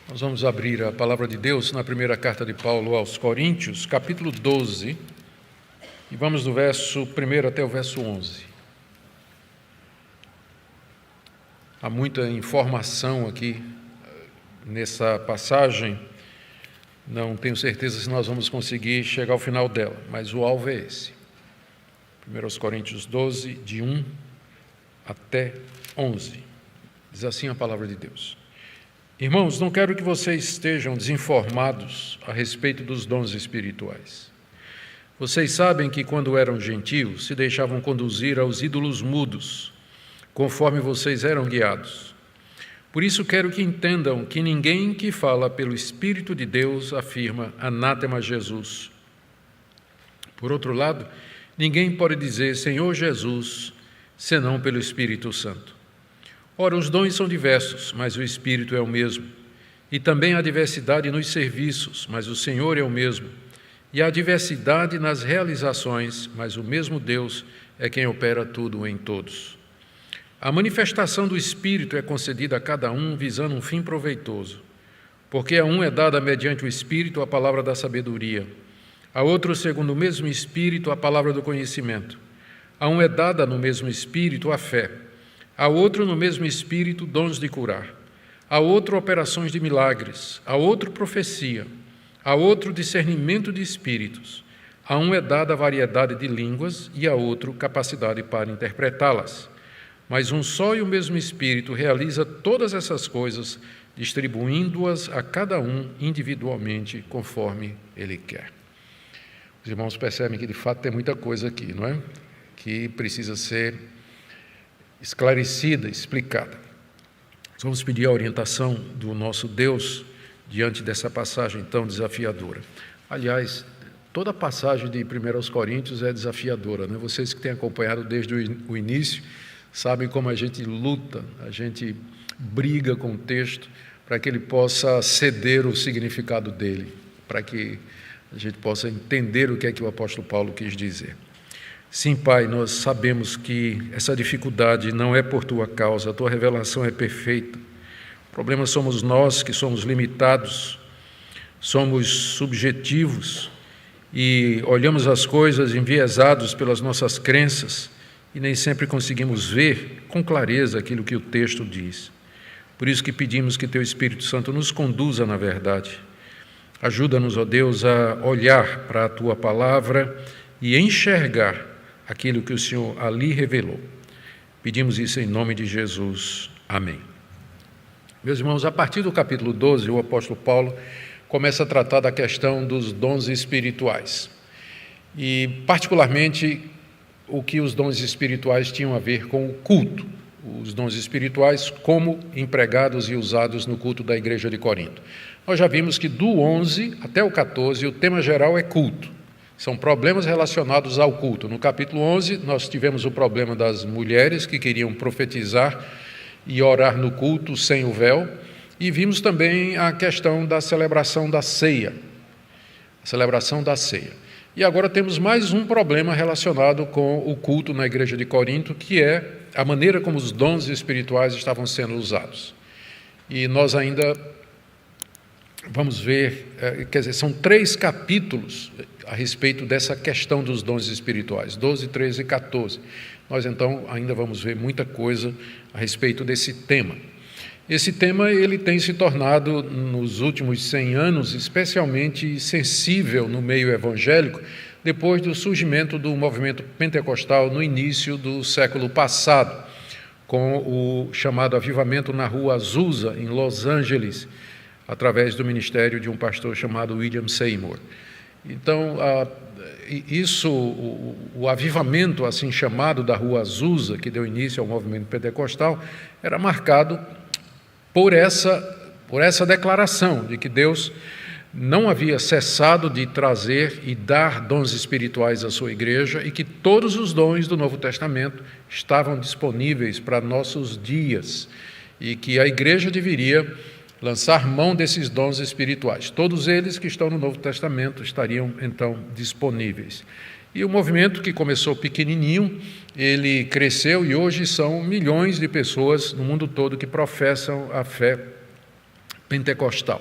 Nós vamos abrir a palavra de Deus na primeira carta de Paulo aos Coríntios, capítulo 12, e vamos do verso 1 até o verso 11. Há muita informação aqui nessa passagem, não tenho certeza se nós vamos conseguir chegar ao final dela, mas o alvo é esse. 1 Coríntios 12, de 1 até 11. Diz assim a palavra de Deus. Irmãos, não quero que vocês estejam desinformados a respeito dos dons espirituais. Vocês sabem que quando eram gentios, se deixavam conduzir aos ídolos mudos, conforme vocês eram guiados. Por isso quero que entendam que ninguém que fala pelo Espírito de Deus afirma anátema Jesus. Por outro lado, ninguém pode dizer Senhor Jesus, senão pelo Espírito Santo. Ora, os dons são diversos, mas o Espírito é o mesmo. E também há diversidade nos serviços, mas o Senhor é o mesmo. E há diversidade nas realizações, mas o mesmo Deus é quem opera tudo em todos. A manifestação do Espírito é concedida a cada um visando um fim proveitoso. Porque a um é dada mediante o Espírito a palavra da sabedoria, a outro, segundo o mesmo Espírito, a palavra do conhecimento. A um é dada no mesmo Espírito a fé, a outro no mesmo Espírito dons de curar, a outro operações de milagres, a outro profecia, a outro discernimento de espíritos, a um é dada variedade de línguas e a outro capacidade para interpretá-las. Mas um só e o mesmo Espírito realiza todas essas coisas, distribuindo-as a cada um individualmente, conforme Ele quer. Os irmãos percebem que de fato tem muita coisa aqui, não é? Que precisa ser esclarecida, explicada. Nós vamos pedir a orientação do nosso Deus diante dessa passagem tão desafiadora. Aliás, toda a passagem de 1 Coríntios é desafiadora, né? Vocês que têm acompanhado desde o início sabem como a gente luta, a gente briga com o texto para que ele possa ceder o significado dele, para que a gente possa entender o que é que o apóstolo Paulo quis dizer. Sim, Pai, nós sabemos que essa dificuldade não é por Tua causa, a Tua revelação é perfeita. O problema somos nós que somos limitados, somos subjetivos e olhamos as coisas enviesados pelas nossas crenças e nem sempre conseguimos ver com clareza aquilo que o texto diz. Por isso que pedimos que Teu Espírito Santo nos conduza na verdade. Ajuda-nos, ó Deus, a olhar para a Tua palavra e enxergar aquilo que o Senhor ali revelou. Pedimos isso em nome de Jesus. Amém. Meus irmãos, a partir do capítulo 12, o apóstolo Paulo começa a tratar da questão dos dons espirituais. E, particularmente, o que os dons espirituais tinham a ver com o culto. Os dons espirituais como empregados e usados no culto da igreja de Corinto. Nós já vimos que do 11 até o 14, o tema geral é culto. São problemas relacionados ao culto. No capítulo 11, nós tivemos o problema das mulheres que queriam profetizar e orar no culto sem o véu, e vimos também a questão da celebração da ceia. A celebração da ceia. E agora temos mais um problema relacionado com o culto na igreja de Corinto, que é a maneira como os dons espirituais estavam sendo usados. E nós ainda vamos ver, são 3 capítulos a respeito dessa questão dos dons espirituais, 12, 13 e 14. Nós, então, ainda vamos ver muita coisa a respeito desse tema. Esse tema, ele tem se tornado, nos últimos 100 anos, especialmente sensível no meio evangélico, depois do surgimento do movimento pentecostal no início do século passado, com o chamado avivamento na Rua Azusa, em Los Angeles, através do ministério de um pastor chamado William Seymour. Então, o avivamento, assim chamado, da Rua Azusa, que deu início ao movimento pentecostal, era marcado por essa declaração de que Deus não havia cessado de trazer e dar dons espirituais à sua igreja e que todos os dons do Novo Testamento estavam disponíveis para nossos dias e que a igreja deveria lançar mão desses dons espirituais. Todos eles que estão no Novo Testamento estariam, então, disponíveis. E o movimento, que começou pequenininho, ele cresceu e hoje são milhões de pessoas no mundo todo que professam a fé pentecostal.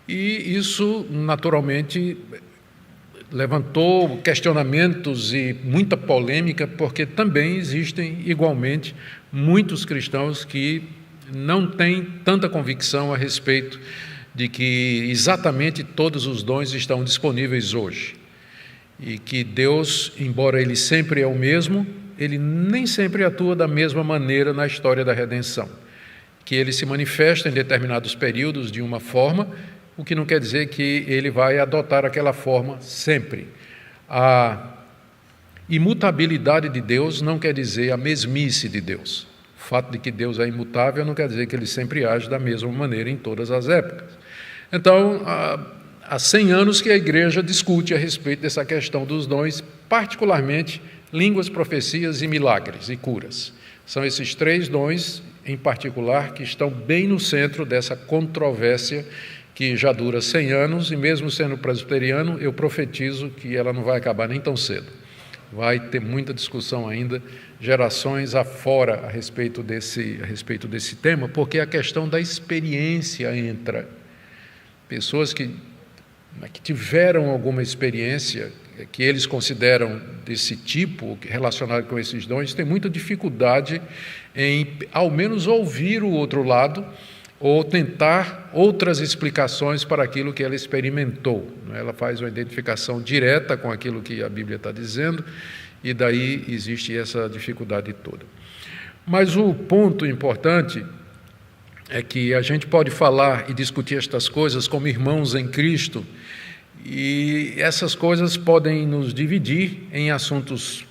E isso, naturalmente, levantou questionamentos e muita polêmica, porque também existem, igualmente, muitos cristãos que não têm tanta convicção a respeito de que exatamente todos os dons estão disponíveis hoje. E que Deus, embora Ele sempre é o mesmo, Ele nem sempre atua da mesma maneira na história da redenção. Que Ele se manifesta em determinados períodos de uma forma, o que não quer dizer que Ele vai adotar aquela forma sempre. A imutabilidade de Deus não quer dizer a mesmice de Deus. O fato de que Deus é imutável não quer dizer que Ele sempre age da mesma maneira em todas as épocas. Então, há 100 anos que a igreja discute a respeito dessa questão dos dons, particularmente línguas, profecias e milagres e curas. São esses 3 dons, em particular, que estão bem no centro dessa controvérsia que já dura 100 anos, e mesmo sendo presbiteriano, eu profetizo que ela não vai acabar nem tão cedo. Vai ter muita discussão ainda, gerações afora a respeito desse tema, porque a questão da experiência entra. Pessoas que tiveram alguma experiência que eles consideram desse tipo, relacionado com esses dons, têm muita dificuldade em, ao menos, ouvir o outro lado ou tentar outras explicações para aquilo que ela experimentou. Ela faz uma identificação direta com aquilo que a Bíblia está dizendo, e daí existe essa dificuldade toda. Mas o ponto importante é que a gente pode falar e discutir estas coisas como irmãos em Cristo, e essas coisas podem nos dividir em assuntos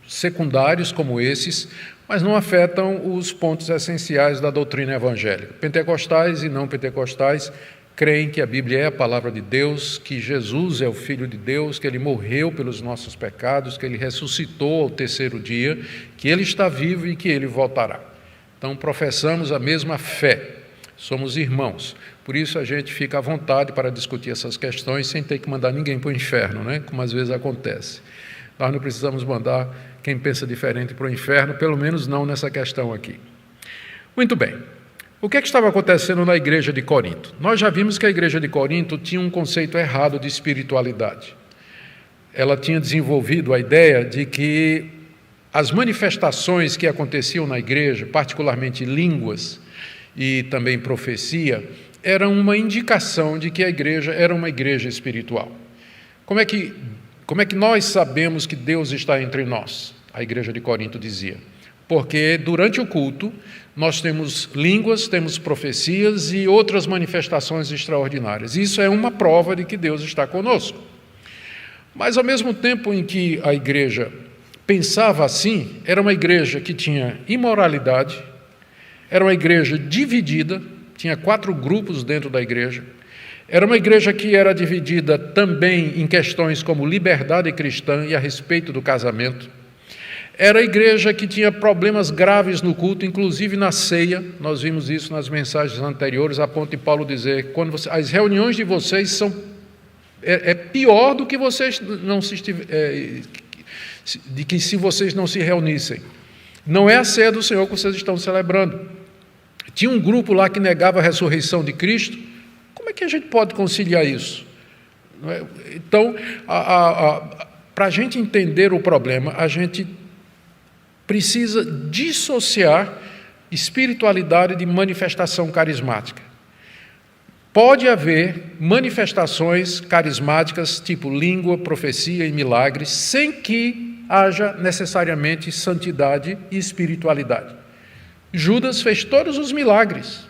secundários como esses, mas não afetam os pontos essenciais da doutrina evangélica. Pentecostais e não pentecostais creem que a Bíblia é a palavra de Deus, que Jesus é o Filho de Deus, que Ele morreu pelos nossos pecados, que Ele ressuscitou ao 3º dia, que Ele está vivo e que Ele voltará. Então, professamos a mesma fé, somos irmãos. Por isso, a gente fica à vontade para discutir essas questões sem ter que mandar ninguém para o inferno, como às vezes acontece. Nós não precisamos mandar quem pensa diferente para o inferno, pelo menos não nessa questão aqui. Muito bem. O que estava acontecendo na igreja de Corinto? Nós já vimos que a igreja de Corinto tinha um conceito errado de espiritualidade. Ela tinha desenvolvido a ideia de que as manifestações que aconteciam na igreja, particularmente línguas e também profecia, eram uma indicação de que a igreja era uma igreja espiritual. Como é que nós sabemos que Deus está entre nós? A igreja de Corinto dizia. Porque durante o culto nós temos línguas, temos profecias e outras manifestações extraordinárias. Isso é uma prova de que Deus está conosco. Mas ao mesmo tempo em que a igreja pensava assim, era uma igreja que tinha imoralidade, era uma igreja dividida, tinha 4 grupos dentro da igreja, era uma igreja que era dividida também em questões como liberdade cristã e a respeito do casamento. Era a igreja que tinha problemas graves no culto, inclusive na ceia. Nós vimos isso nas mensagens anteriores, a ponto de Paulo dizer, as reuniões de vocês são pior do que vocês não se de que se vocês não se reunissem. Não é a ceia do Senhor que vocês estão celebrando. Tinha um grupo lá que negava a ressurreição de Cristo. Como é que a gente pode conciliar isso? Então, para a gente entender o problema, a gente precisa dissociar espiritualidade de manifestação carismática. Pode haver manifestações carismáticas, tipo língua, profecia e milagres, sem que haja necessariamente santidade e espiritualidade. Judas fez todos os milagres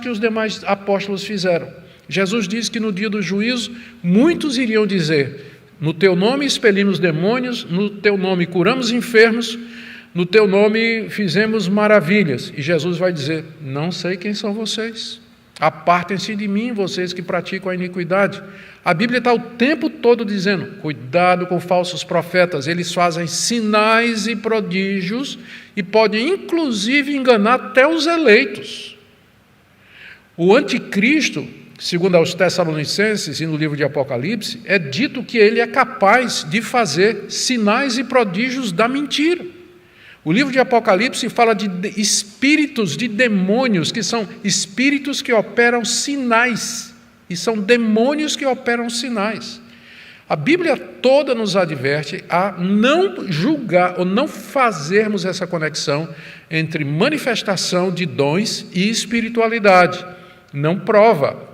que os demais apóstolos fizeram. Jesus disse que no dia do juízo, muitos iriam dizer, no teu nome expelimos demônios, no teu nome curamos enfermos, no teu nome fizemos maravilhas. E Jesus vai dizer, não sei quem são vocês. Apartem-se de mim, vocês que praticam a iniquidade. A Bíblia está o tempo todo dizendo, cuidado com falsos profetas, eles fazem sinais e prodígios e podem inclusive enganar até os eleitos. O anticristo, segundo aos Tessalonicenses e no livro de Apocalipse, é dito que ele é capaz de fazer sinais e prodígios da mentira. O livro de Apocalipse fala de espíritos de demônios, que são espíritos que operam sinais, e são demônios que operam sinais. A Bíblia toda nos adverte a não julgar ou não fazermos essa conexão entre manifestação de dons e espiritualidade. Não prova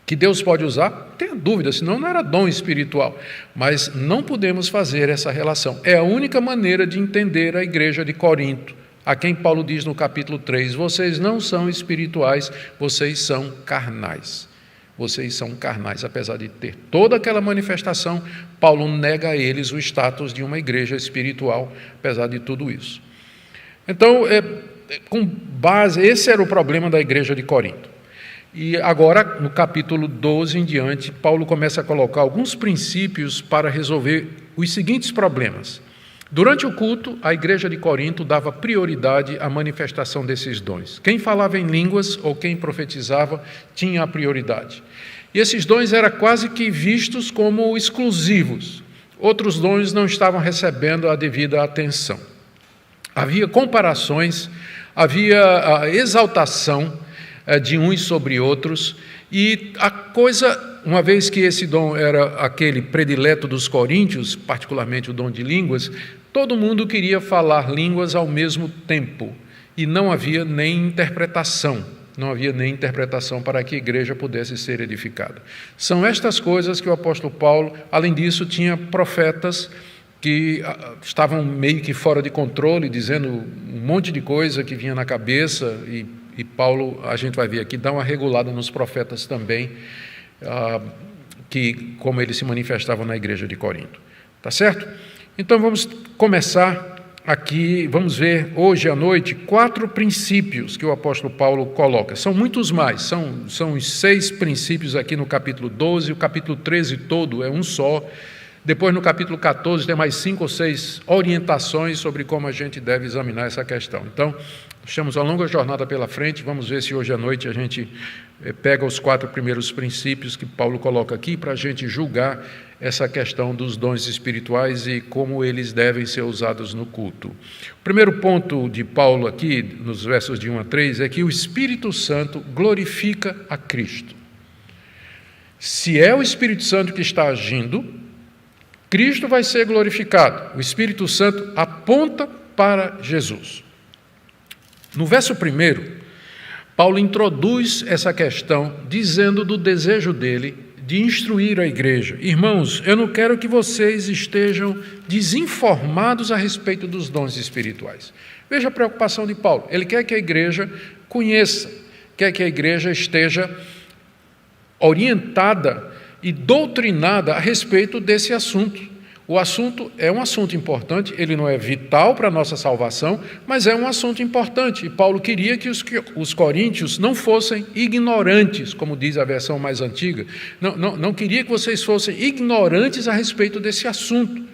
que Deus pode usar, tenha dúvida, senão não era dom espiritual. Mas não podemos fazer essa relação. É a única maneira de entender a igreja de Corinto, a quem Paulo diz no capítulo 3, vocês não são espirituais, vocês são carnais. Vocês são carnais. Apesar de ter toda aquela manifestação, Paulo nega a eles o status de uma igreja espiritual, apesar de tudo isso. Então, com base, esse era o problema da igreja de Corinto. E agora, no capítulo 12 em diante, Paulo começa a colocar alguns princípios para resolver os seguintes problemas. Durante o culto, a igreja de Corinto dava prioridade à manifestação desses dons. Quem falava em línguas ou quem profetizava tinha a prioridade. E esses dons eram quase que vistos como exclusivos. Outros dons não estavam recebendo a devida atenção. Havia comparações, havia a exaltação de uns sobre outros, e a coisa, uma vez que esse dom era aquele predileto dos coríntios, particularmente o dom de línguas, todo mundo queria falar línguas ao mesmo tempo, e não havia nem interpretação para que a igreja pudesse ser edificada. São estas coisas que o apóstolo Paulo, além disso, tinha profetas que estavam meio que fora de controle, dizendo um monte de coisa que vinha na cabeça, e Paulo, a gente vai ver aqui, dá uma regulada nos profetas também, que como eles se manifestavam na igreja de Corinto. Tá certo? Então vamos começar aqui, vamos ver hoje à noite 4 princípios que o apóstolo Paulo coloca. São muitos mais, são os 6 princípios aqui no capítulo 12, o capítulo 13 todo é um só. Depois, no capítulo 14, tem mais 5 ou 6 orientações sobre como a gente deve examinar essa questão. Então, temos uma longa jornada pela frente, vamos ver se hoje à noite a gente pega os 4 primeiros princípios que Paulo coloca aqui para a gente julgar essa questão dos dons espirituais e como eles devem ser usados no culto. O primeiro ponto de Paulo aqui, nos versos de 1 a 3, é que o Espírito Santo glorifica a Cristo. Se é o Espírito Santo que está agindo, Cristo vai ser glorificado. O Espírito Santo aponta para Jesus. No verso 1, Paulo introduz essa questão dizendo do desejo dele de instruir a igreja. Irmãos, eu não quero que vocês estejam desinformados a respeito dos dons espirituais. Veja a preocupação de Paulo. Ele quer que a igreja conheça, quer que a igreja esteja orientada e doutrinada a respeito desse assunto. O assunto é um assunto importante, ele não é vital para a nossa salvação, mas é um assunto importante. E Paulo queria que os coríntios não fossem ignorantes, como diz a versão mais antiga. Não queria que vocês fossem ignorantes a respeito desse assunto.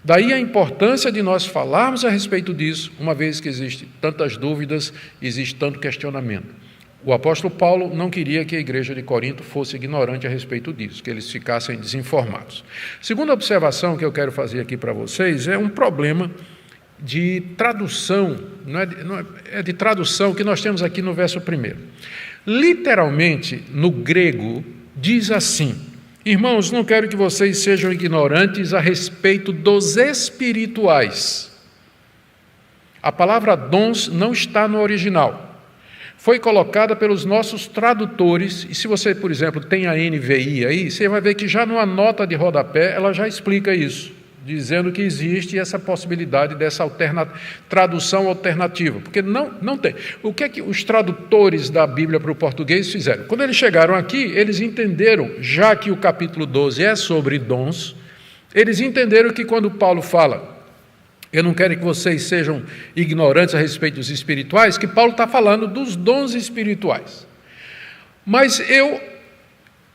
Daí a importância de nós falarmos a respeito disso, uma vez que existem tantas dúvidas, existe tanto questionamento. O apóstolo Paulo não queria que a igreja de Corinto fosse ignorante a respeito disso, que eles ficassem desinformados. Segunda observação que eu quero fazer aqui para vocês é um problema de tradução, é de tradução que nós temos aqui no verso 1. Literalmente, no grego, diz assim: irmãos, não quero que vocês sejam ignorantes a respeito dos espirituais. A palavra dons não está no original. Foi colocada pelos nossos tradutores, e se você, por exemplo, tem a NVI aí, você vai ver que já numa nota de rodapé ela já explica isso, dizendo que existe essa possibilidade dessa tradução alternativa, porque não tem. O que é que os tradutores da Bíblia para o português fizeram? Quando eles chegaram aqui, eles entenderam, já que o capítulo 12 é sobre dons, eles entenderam que quando Paulo fala, eu não quero que vocês sejam ignorantes a respeito dos espirituais, que Paulo está falando dos dons espirituais. Mas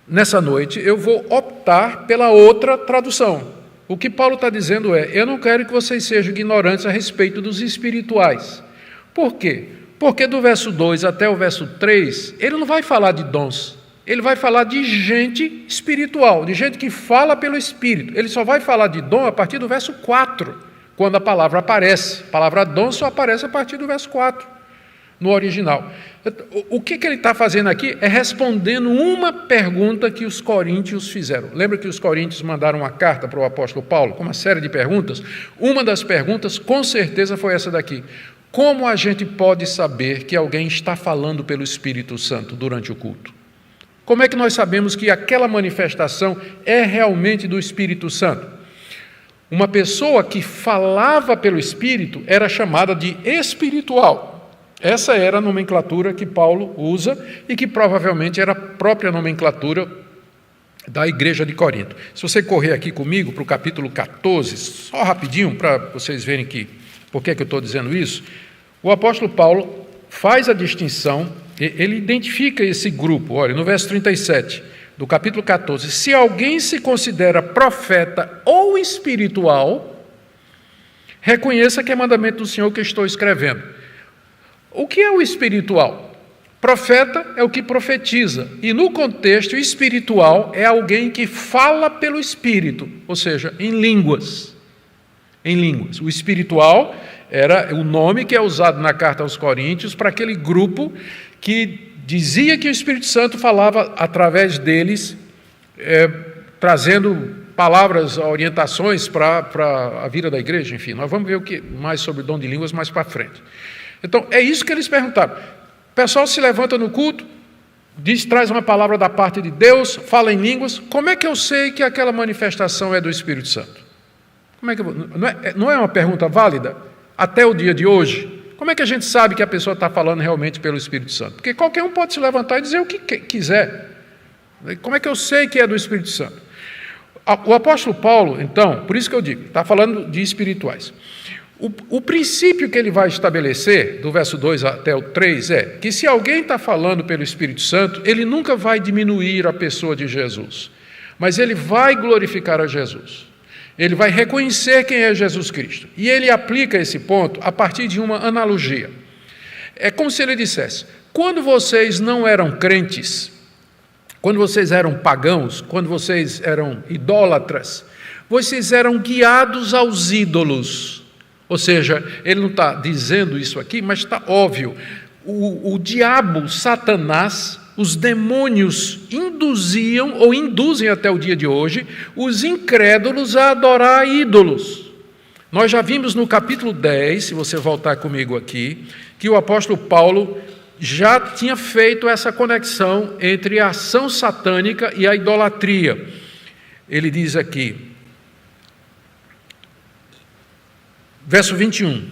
nessa noite, eu vou optar pela outra tradução. O que Paulo está dizendo é, eu não quero que vocês sejam ignorantes a respeito dos espirituais. Por quê? Porque do verso 2 até o verso 3, ele não vai falar de dons. Ele vai falar de gente espiritual, de gente que fala pelo Espírito. Ele só vai falar de dom a partir do verso 4. quando a palavra aparece. A palavra dom só aparece a partir do verso 4, no original. O que ele está fazendo aqui é respondendo uma pergunta que os coríntios fizeram. Lembra que os coríntios mandaram uma carta para o apóstolo Paulo com uma série de perguntas? Uma das perguntas, com certeza, foi essa daqui. Como a gente pode saber que alguém está falando pelo Espírito Santo durante o culto? Como é que nós sabemos que aquela manifestação é realmente do Espírito Santo? Uma pessoa que falava pelo Espírito era chamada de espiritual. Essa era a nomenclatura que Paulo usa e que provavelmente era a própria nomenclatura da igreja de Corinto. Se você correr aqui comigo para o capítulo 14, só rapidinho para vocês verem por que eu estou dizendo isso, o apóstolo Paulo faz a distinção, ele identifica esse grupo, olha, no verso 37 do capítulo 14, se alguém se considera profeta ou espiritual, reconheça que é mandamento do Senhor que estou escrevendo. O que é o espiritual? Profeta é o que profetiza, e no contexto espiritual é alguém que fala pelo Espírito, ou seja, em línguas. Em línguas. O espiritual era o nome que é usado na carta aos Coríntios para aquele grupo que dizia que o Espírito Santo falava através deles, trazendo palavras, orientações para a vida da igreja, enfim. Nós vamos ver mais sobre o dom de línguas mais para frente. Então, é isso que eles perguntaram. O pessoal se levanta no culto, traz uma palavra da parte de Deus, fala em línguas. Como é que eu sei que aquela manifestação é do Espírito Santo? Não é uma pergunta válida? Até o dia de hoje, como é que a gente sabe que a pessoa está falando realmente pelo Espírito Santo? Porque qualquer um pode se levantar e dizer o que quiser. Como é que eu sei que é do Espírito Santo? O apóstolo Paulo, então, por isso que eu digo, está falando de espirituais. O princípio que ele vai estabelecer, do verso 2 até o 3, é que se alguém está falando pelo Espírito Santo, ele nunca vai diminuir a pessoa de Jesus, mas ele vai glorificar a Jesus. Ele vai reconhecer quem é Jesus Cristo. E ele aplica esse ponto a partir de uma analogia. É como se ele dissesse, quando vocês não eram crentes, quando vocês eram pagãos, quando vocês eram idólatras, vocês eram guiados aos ídolos. Ou seja, ele não está dizendo isso aqui, mas está óbvio. O diabo, Satanás, os demônios induziam, ou induzem até o dia de hoje, os incrédulos a adorar ídolos. Nós já vimos no capítulo 10, se você voltar comigo aqui, que o apóstolo Paulo já tinha feito essa conexão entre a ação satânica e a idolatria. Ele diz aqui, verso 21,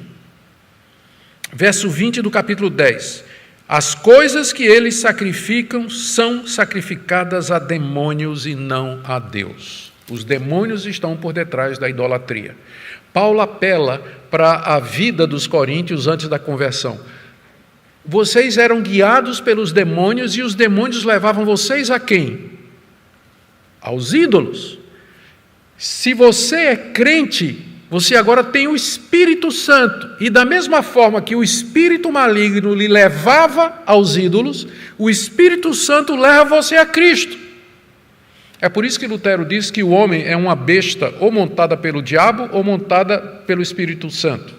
verso 20 do capítulo 10, as coisas que eles sacrificam são sacrificadas a demônios e não a Deus. Os demônios estão por detrás da idolatria. Paulo apela para a vida dos coríntios antes da conversão. Vocês eram guiados pelos demônios e os demônios levavam vocês a quem? Aos ídolos. Se você é crente, você agora tem o Espírito Santo, e da mesma forma que o espírito maligno lhe levava aos ídolos, o Espírito Santo leva você a Cristo. É por isso que Lutero diz que o homem é uma besta ou montada pelo diabo ou montada pelo Espírito Santo.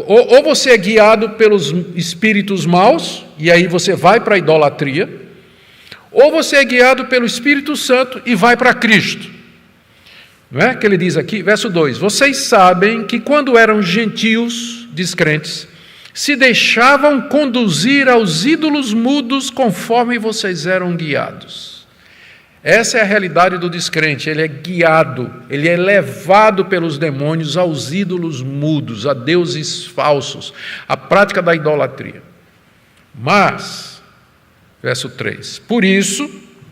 Ou você é guiado pelos espíritos maus, e aí você vai para a idolatria, ou você é guiado pelo Espírito Santo e vai para Cristo. Não é que ele diz aqui, verso 2, vocês sabem que quando eram gentios, descrentes, se deixavam conduzir aos ídolos mudos conforme vocês eram guiados. Essa é a realidade do descrente, ele é guiado, ele é levado pelos demônios aos ídolos mudos, a deuses falsos, a prática da idolatria. Mas, verso 3, por isso,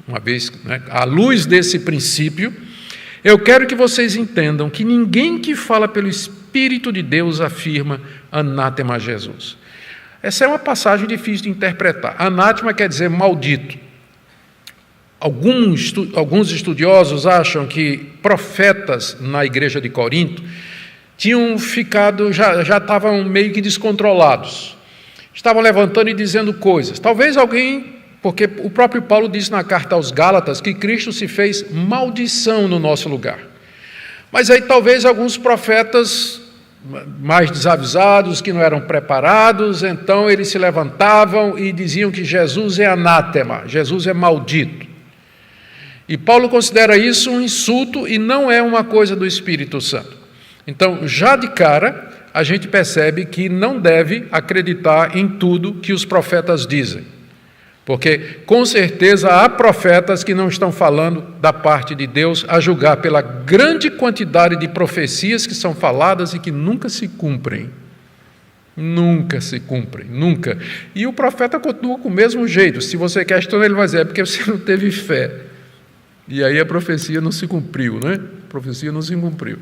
uma vez, à luz desse princípio, eu quero que vocês entendam que ninguém que fala pelo Espírito de Deus afirma anátema a Jesus. Essa é uma passagem difícil de interpretar. Anátema quer dizer maldito. Alguns estudiosos acham que profetas na igreja de Corinto tinham ficado, já estavam meio que descontrolados. Estavam levantando e dizendo coisas. Talvez alguém... Porque o próprio Paulo diz na carta aos Gálatas que Cristo se fez maldição no nosso lugar. Mas aí talvez alguns profetas mais desavisados, que não eram preparados, então eles se levantavam e diziam que Jesus é anátema, Jesus é maldito. E Paulo considera isso um insulto e não é uma coisa do Espírito Santo. Então, já de cara, a gente percebe que não deve acreditar em tudo que os profetas dizem. Porque, com certeza, há profetas que não estão falando da parte de Deus, a julgar pela grande quantidade de profecias que são faladas e que nunca se cumprem. Nunca se cumprem, nunca. E o profeta continua com o mesmo jeito. Se você questiona, ele vai dizer, é porque você não teve fé. E aí a profecia não se cumpriu, né? A profecia não se cumpriu.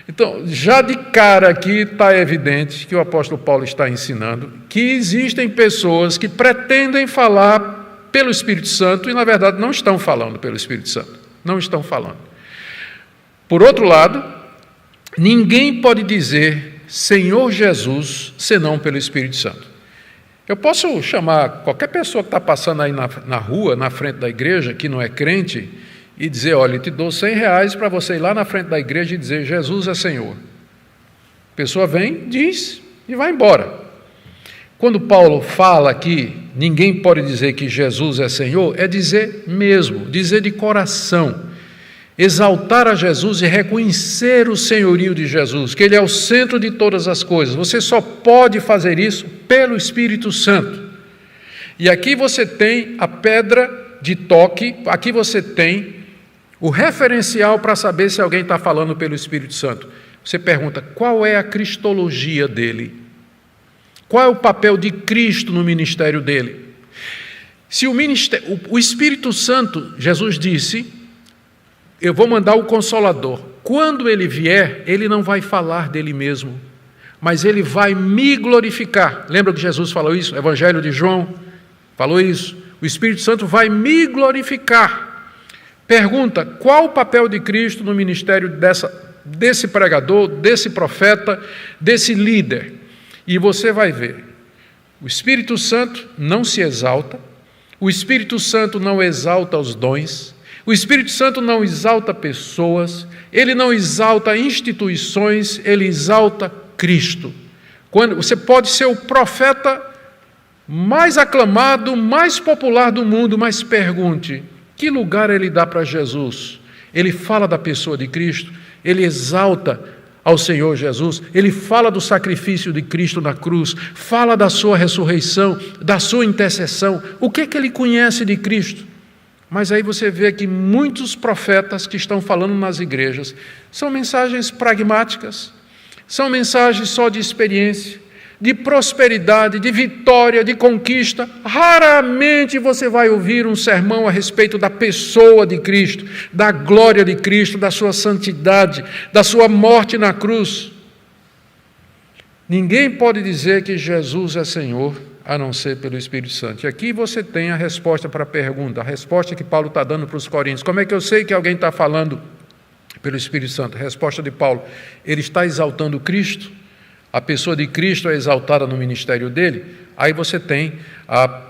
Então, já de cara aqui está evidente que o apóstolo Paulo está ensinando que existem pessoas que pretendem falar pelo Espírito Santo e, na verdade, não estão falando pelo Espírito Santo. Não estão falando. Por outro lado, ninguém pode dizer Senhor Jesus senão pelo Espírito Santo. Eu posso chamar qualquer pessoa que está passando aí na rua, na frente da igreja, que não é crente, e dizer, olha, eu te dou R$100 para você ir lá na frente da igreja e dizer, Jesus é Senhor. A pessoa vem, diz e vai embora. Quando Paulo fala aqui, ninguém pode dizer que Jesus é Senhor, é dizer mesmo, dizer de coração, exaltar a Jesus e reconhecer o senhorio de Jesus, que Ele é o centro de todas as coisas. Você só pode fazer isso pelo Espírito Santo. E aqui você tem a pedra de toque, aqui você tem o referencial para saber se alguém está falando pelo Espírito Santo. Você pergunta, qual é a cristologia dele? Qual é o papel de Cristo no ministério dele? Se o Espírito Santo, Jesus disse, eu vou mandar o Consolador. Quando ele vier, ele não vai falar dele mesmo, mas ele vai me glorificar. Lembra que Jesus falou isso? Evangelho de João falou isso. O Espírito Santo vai me glorificar. Pergunta, qual o papel de Cristo no ministério desse pregador, desse profeta, desse líder? E você vai ver, o Espírito Santo não se exalta, o Espírito Santo não exalta os dons, o Espírito Santo não exalta pessoas, ele não exalta instituições, ele exalta Cristo. Quando você pode ser o profeta mais aclamado, mais popular do mundo, mas pergunte, que lugar ele dá para Jesus? Ele fala da pessoa de Cristo, ele exalta ao Senhor Jesus, ele fala do sacrifício de Cristo na cruz, fala da sua ressurreição, da sua intercessão. O que é que ele conhece de Cristo? Mas aí você vê que muitos profetas que estão falando nas igrejas são mensagens pragmáticas, são mensagens só de experiência, de prosperidade, de vitória, de conquista. Raramente você vai ouvir um sermão a respeito da pessoa de Cristo, da glória de Cristo, da sua santidade, da sua morte na cruz. Ninguém pode dizer que Jesus é Senhor, a não ser pelo Espírito Santo. E aqui você tem a resposta para a pergunta, a resposta que Paulo está dando para os Coríntios. Como é que eu sei que alguém está falando pelo Espírito Santo? A resposta de Paulo, ele está exaltando Cristo, a pessoa de Cristo é exaltada no ministério dele, aí você tem a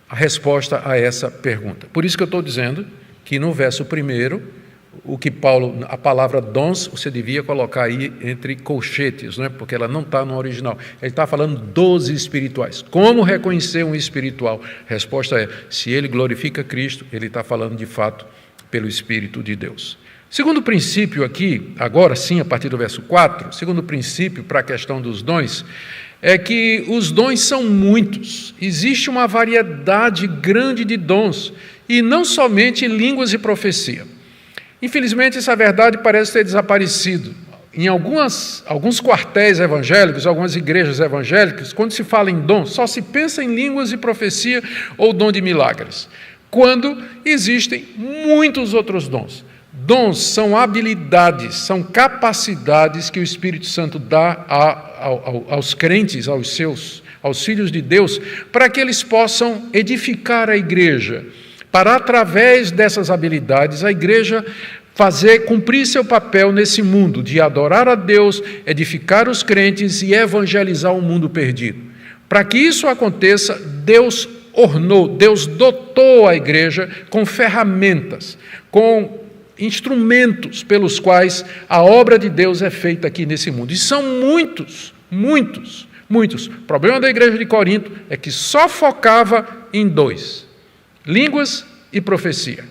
resposta a essa pergunta. Por isso que eu estou dizendo que no verso 1, o que Paulo, a palavra dons, você devia colocar aí entre colchetes, né? Porque ela não está no original. Ele está falando dos espirituais. Como reconhecer um espiritual? A resposta é, se ele glorifica Cristo, ele está falando de fato pelo Espírito de Deus. Segundo princípio aqui, agora sim, a partir do verso 4, segundo princípio para a questão dos dons, é que os dons são muitos. Existe uma variedade grande de dons, e não somente línguas e profecia. Infelizmente, essa verdade parece ter desaparecido. Em alguns quartéis evangélicos, algumas igrejas evangélicas, quando se fala em dom, só se pensa em línguas e profecia ou dom de milagres, quando existem muitos outros dons. Dons são habilidades, são capacidades que o Espírito Santo dá aos crentes, aos filhos de Deus, para que eles possam edificar a igreja, para através dessas habilidades a igreja cumprir seu papel nesse mundo, de adorar a Deus, edificar os crentes e evangelizar o mundo perdido. Para que isso aconteça, Deus dotou a igreja com ferramentas, com instrumentos pelos quais a obra de Deus é feita aqui nesse mundo. E são muitos, muitos, muitos. O problema da igreja de Corinto é que só focava em 2, línguas e profecia.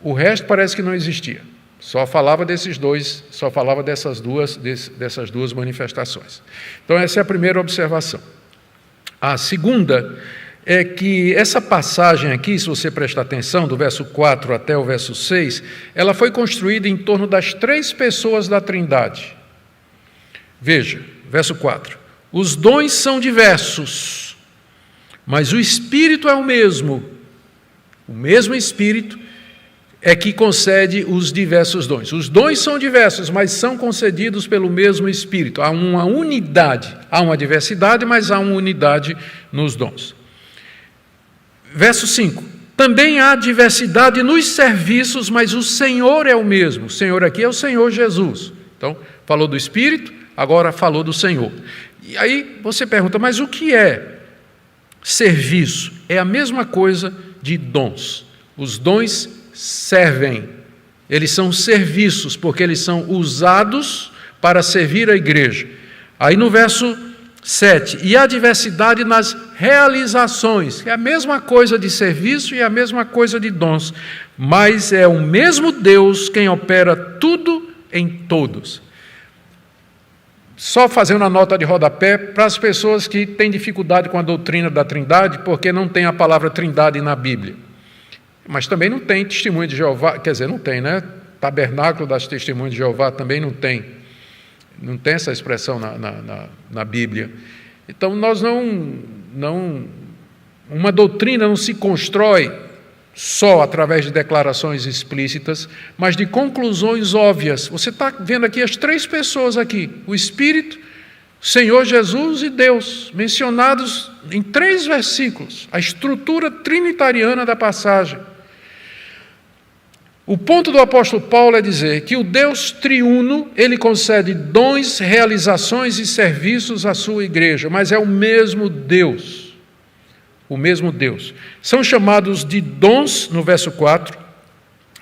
O resto parece que não existia. Só falava desses 2, só falava dessas duas manifestações. Então essa é a primeira observação. A segunda é que essa passagem aqui, se você prestar atenção, do verso 4 até o verso 6, ela foi construída em torno das 3 pessoas da Trindade. Veja, verso 4. Os dons são diversos, mas o Espírito é o mesmo. O mesmo Espírito é que concede os diversos dons. Os dons são diversos, mas são concedidos pelo mesmo Espírito. Há uma unidade, há uma diversidade, mas há uma unidade nos dons. Verso 5. Também há diversidade nos serviços, mas o Senhor é o mesmo. O Senhor aqui é o Senhor Jesus. Então, falou do Espírito, agora falou do Senhor. E aí você pergunta, mas o que é serviço? É a mesma coisa de dons. Os dons servem. Eles são serviços, porque eles são usados para servir a igreja. Aí no verso 7, e há diversidade nas realizações, é a mesma coisa de serviço e a mesma coisa de dons, mas é o mesmo Deus quem opera tudo em todos. Só fazendo a nota de rodapé para as pessoas que têm dificuldade com a doutrina da Trindade, porque não tem a palavra Trindade na Bíblia. Mas também não tem testemunho de Jeová, quer dizer, não tem, né? Tabernáculo das testemunhas de Jeová também não tem. Não tem essa expressão na Bíblia. Então, uma doutrina não se constrói só através de declarações explícitas, mas de conclusões óbvias. Você está vendo aqui as 3 pessoas aqui, o Espírito, Senhor Jesus e Deus, mencionados em 3 versículos, a estrutura trinitariana da passagem. O ponto do apóstolo Paulo é dizer que o Deus triuno, ele concede dons, realizações e serviços à sua igreja, mas é o mesmo Deus. O mesmo Deus. São chamados de dons, no verso 4,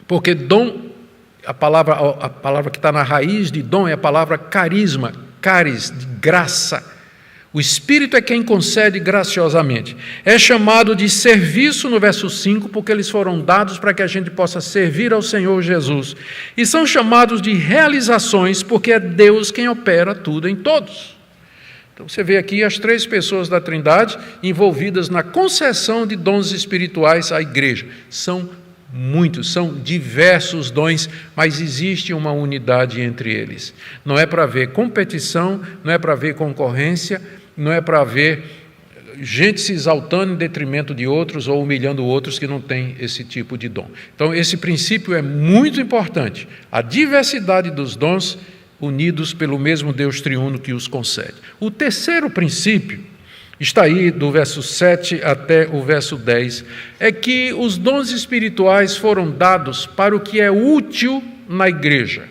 porque dom, a palavra que está na raiz de dom é a palavra carisma, caris, de graça. O Espírito é quem concede graciosamente. É chamado de serviço no verso 5, porque eles foram dados para que a gente possa servir ao Senhor Jesus. E são chamados de realizações, porque é Deus quem opera tudo em todos. Então você vê aqui as 3 pessoas da Trindade envolvidas na concessão de dons espirituais à igreja. São muitos, são diversos dons, mas existe uma unidade entre eles. Não é para haver competição, não é para haver concorrência, não é para haver gente se exaltando em detrimento de outros ou humilhando outros que não têm esse tipo de dom. Então, esse princípio é muito importante. A diversidade dos dons unidos pelo mesmo Deus triuno que os concede. O terceiro princípio, está aí do verso 7 até o verso 10, é que os dons espirituais foram dados para o que é útil na igreja.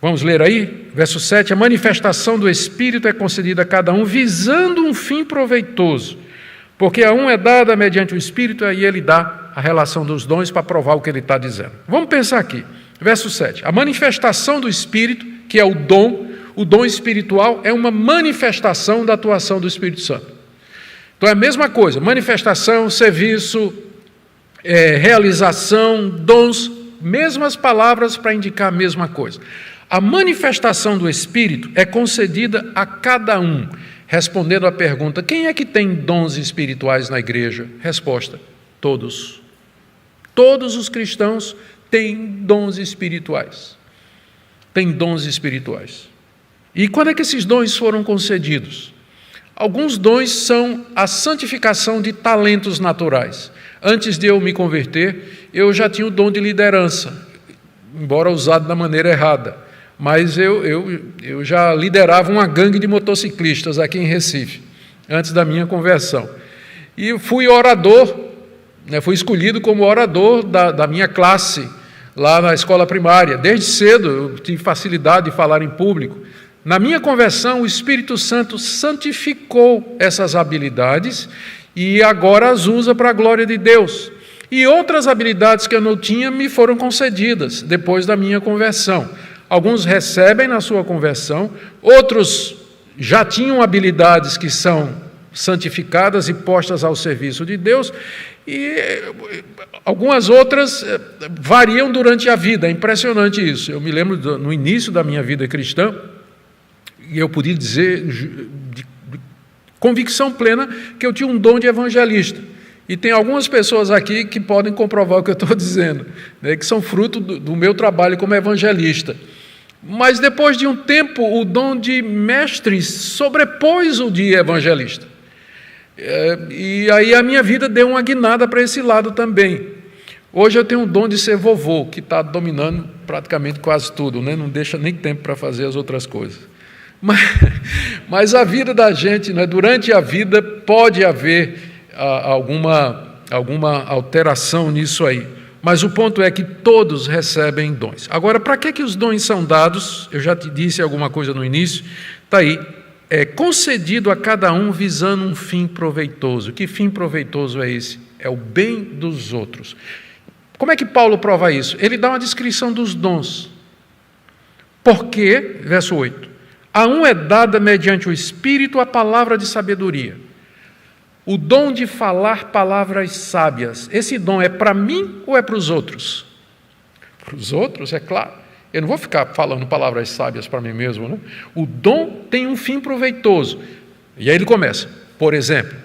Vamos ler aí? Verso 7, a manifestação do Espírito é concedida a cada um, visando um fim proveitoso, porque a um é dada mediante o Espírito, e aí ele dá a relação dos dons para provar o que ele está dizendo. Vamos pensar aqui, verso 7, a manifestação do Espírito, que é o dom espiritual é uma manifestação da atuação do Espírito Santo. Então é a mesma coisa, manifestação, serviço, realização, dons, mesmas palavras para indicar a mesma coisa. A manifestação do Espírito é concedida a cada um. Respondendo à pergunta, quem é que tem dons espirituais na igreja? Resposta, todos. Todos os cristãos têm dons espirituais. Têm dons espirituais. E quando é que esses dons foram concedidos? Alguns dons são a santificação de talentos naturais. Antes de eu me converter, eu já tinha o dom de liderança, embora usado da maneira errada. Mas eu já liderava uma gangue de motociclistas aqui em Recife, antes da minha conversão. E fui orador, fui escolhido como orador da minha classe, lá na escola primária. Desde cedo eu tive facilidade de falar em público. Na minha conversão, o Espírito Santo santificou essas habilidades e agora as usa para a glória de Deus. E outras habilidades que eu não tinha me foram concedidas depois da minha conversão. Alguns recebem na sua conversão, outros já tinham habilidades que são santificadas e postas ao serviço de Deus, e algumas outras variam durante a vida. É impressionante isso. Eu me lembro no início da minha vida cristã, e eu podia dizer de convicção plena que eu tinha um dom de evangelista. E tem algumas pessoas aqui que podem comprovar o que eu estou dizendo, né, que são fruto do meu trabalho como evangelista. Mas depois de um tempo, o dom de mestre sobrepôs o de evangelista. E aí a minha vida deu uma guinada para esse lado também. Hoje eu tenho o dom de ser vovô, que está dominando praticamente quase tudo, né? Não deixa nem tempo para fazer as outras coisas. Mas a vida da gente, né, durante a vida, pode haver alguma alteração nisso aí. Mas o ponto é que todos recebem dons. Agora, para que os dons são dados? Eu já te disse alguma coisa no início. Está aí. É concedido a cada um visando um fim proveitoso. Que fim proveitoso é esse? É o bem dos outros. Como é que Paulo prova isso? Ele dá uma descrição dos dons. Porque, verso 8, a um é dada mediante o Espírito a palavra de sabedoria. O dom de falar palavras sábias. Esse dom é para mim ou é para os outros? Para os outros, é claro. Eu não vou ficar falando palavras sábias para mim mesmo, né? O dom tem um fim proveitoso. E aí ele começa, por exemplo,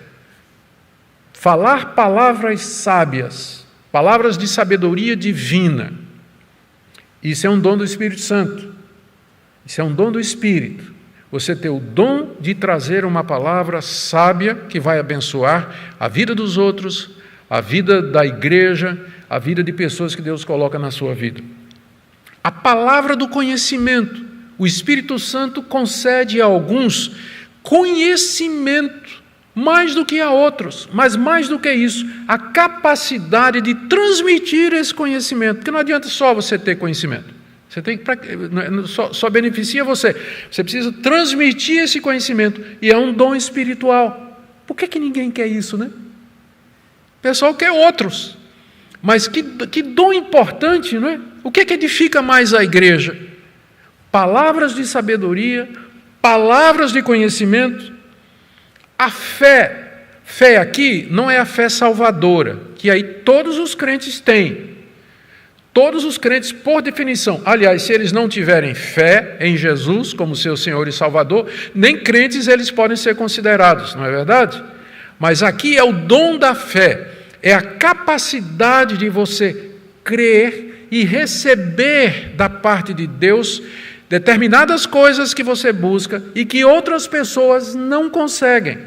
falar palavras sábias, palavras de sabedoria divina. Isso é um dom do Espírito Santo. Isso é um dom do Espírito. Você ter o dom de trazer uma palavra sábia que vai abençoar a vida dos outros, a vida da igreja, a vida de pessoas que Deus coloca na sua vida. A palavra do conhecimento. O Espírito Santo concede a alguns conhecimento, mais do que a outros, mas mais do que isso, a capacidade de transmitir esse conhecimento, porque não adianta só você ter conhecimento. Você tem que só beneficia você. Você precisa transmitir esse conhecimento, e é um dom espiritual. Por que ninguém quer isso, né? O pessoal quer outros. Mas que dom importante, não é? O que edifica mais a igreja? Palavras de sabedoria, palavras de conhecimento. A fé aqui não é a fé salvadora, que aí todos os crentes têm. Todos os crentes, por definição, aliás, se eles não tiverem fé em Jesus como seu Senhor e Salvador, nem crentes eles podem ser considerados, não é verdade? Mas aqui é o dom da fé, é a capacidade de você crer e receber da parte de Deus determinadas coisas que você busca e que outras pessoas não conseguem.